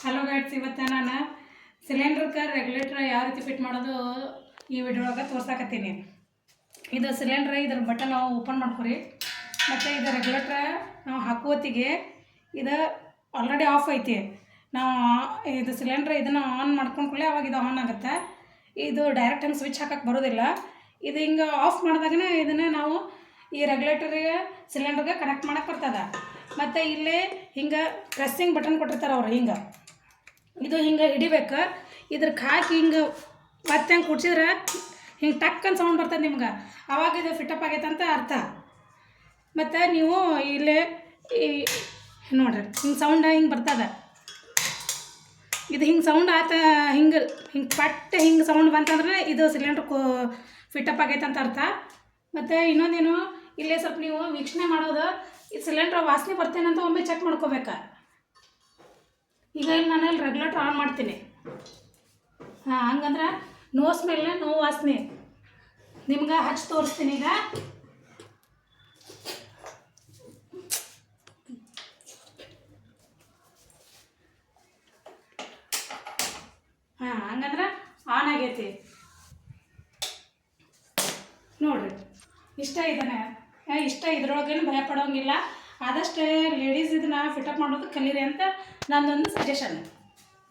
Hello guides, ಇವತ್ತು ನಾನು ಸಿಲಿಂಡ್ರಕ್ಕೆ regulator ಯಾವ ರೀತಿ ಫಿಟ್ ಮಾಡೋದು ಈ ವಿಡಿಯೋ ಒಳಗೆ ತೋರ್ಸಾಕತ್ತೀನಿ. ಇದು ಸಿಲಿಂಡ್ರ್, ಇದ್ರ ಬಟನ್ ನಾವು ಓಪನ್ ಮಾಡ್ಕೊರಿ. ಮತ್ತು ಇದು ರೆಗ್ಯುಲೇಟರ್ ನಾವು ಹಾಕುವತ್ತಿಗೆ ಇದು ಆಲ್ರೆಡಿ ಆಫ್ ಐತಿ. ನಾವು ಇದು ಸಿಲಿಂಡ್ರ್ ಇದನ್ನು ಆನ್ ಮಾಡ್ಕೊಂಡ್ಕೊಳ್ಳಿ, ಅವಾಗ ಇದು ಆನ್ ಆಗುತ್ತೆ. ಇದು ಡೈರೆಕ್ಟ್ ಹಂಗೆ ಸ್ವಿಚ್ ಹಾಕಕ್ಕೆ ಬರೋದಿಲ್ಲ. ಇದು ಹಿಂಗೆ ಆಫ್ ಮಾಡಿದಾಗನೇ ಇದನ್ನು ನಾವು ಈ ರೆಗ್ಯುಲೇಟರಿಗೆ ಸಿಲಿಂಡ್ರಿಗೆ ಕನೆಕ್ಟ್ ಮಾಡಕ್ಕೆ ಬರ್ತದೆ. ಮತ್ತು ಇಲ್ಲಿ ಹಿಂಗೆ ಪ್ರೆಸ್ಸಿಂಗ್ ಬಟನ್ ಕೊಟ್ಟಿರ್ತಾರೆ ಅವ್ರು. ಹಿಂಗೆ ಇದು ಹಿಂಗೆ ಹಿಡಿಬೇಕು. ಇದ್ರಕ್ಕೆ ಹಾಕಿ ಹಿಂಗೆ ಮತ್ತೆ ಹಂಗೆ ಕುಡ್ಸಿದ್ರೆ ಹಿಂಗೆ ಟಕ್ಕನ್ ಸೌಂಡ್ ಬರ್ತದೆ ನಿಮ್ಗೆ. ಆವಾಗ ಇದು ಫಿಟಪ್ ಆಗೈತೆ ಅಂತ ಅರ್ಥ. ಮತ್ತು ನೀವು ಇಲ್ಲಿ ನೋಡ್ರಿ ಹಿಂಗೆ ಸೌಂಡ್ ಹಿಂಗೆ ಬರ್ತದೆ. ಇದು ಹಿಂಗೆ ಸೌಂಡ್ ಆತ, ಹಿಂಗೆ ಪಟ್ಟು ಹಿಂಗೆ ಸೌಂಡ್ ಬಂತಂದ್ರೆ ಇದು ಸಿಲಿಂಡ್ರ್ ಫಿಟಪ್ ಆಗೈತೆ ಅಂತ ಅರ್ಥ. ಮತ್ತು ಇನ್ನೊಂದೇನು, ಇಲ್ಲೇ ಸ್ವಲ್ಪ ನೀವು ವೀಕ್ಷಣೆ ಮಾಡೋದು, ಈ ಸಿಲಿಂಡ್ರ್ ವಾಸನೆ ಬರ್ತೇನಂತ ಒಮ್ಮೆ ಚೆಕ್ ಮಾಡ್ಕೋಬೇಕು. ಈಗ ಇಲ್ಲಿ ನಾನು ಇಲ್ಲಿ ರೆಗ್ಯುಲೇಟರ್ ಆನ್ ಮಾಡ್ತೀನಿ. ಹಂಗಂದ್ರೆ ನೋ ಸ್ಮೆಲ್, ನೋ ವಾಸನೆ. ನಿಮ್ಗೆ ಹಚ್ಚಿ ತೋರಿಸ್ತೀನಿ ಈಗ. ಹಂಗಂದ್ರೆ ಆನ್ ಆಗೈತಿ ನೋಡ್ರಿ. ಇಷ್ಟ ಇದ್ರೊಳಗೇನು ಭಯ ಪಡೋಂಗಿಲ್ಲ. ಆದಷ್ಟು ಲೇಡೀಸ್ ಇದನ್ನ ಫಿಟಪ್ ಮಾಡೋದು ಕಲೀರಿ ಅಂತ ನನ್ನೊಂದು ಸಜೆಷನ್.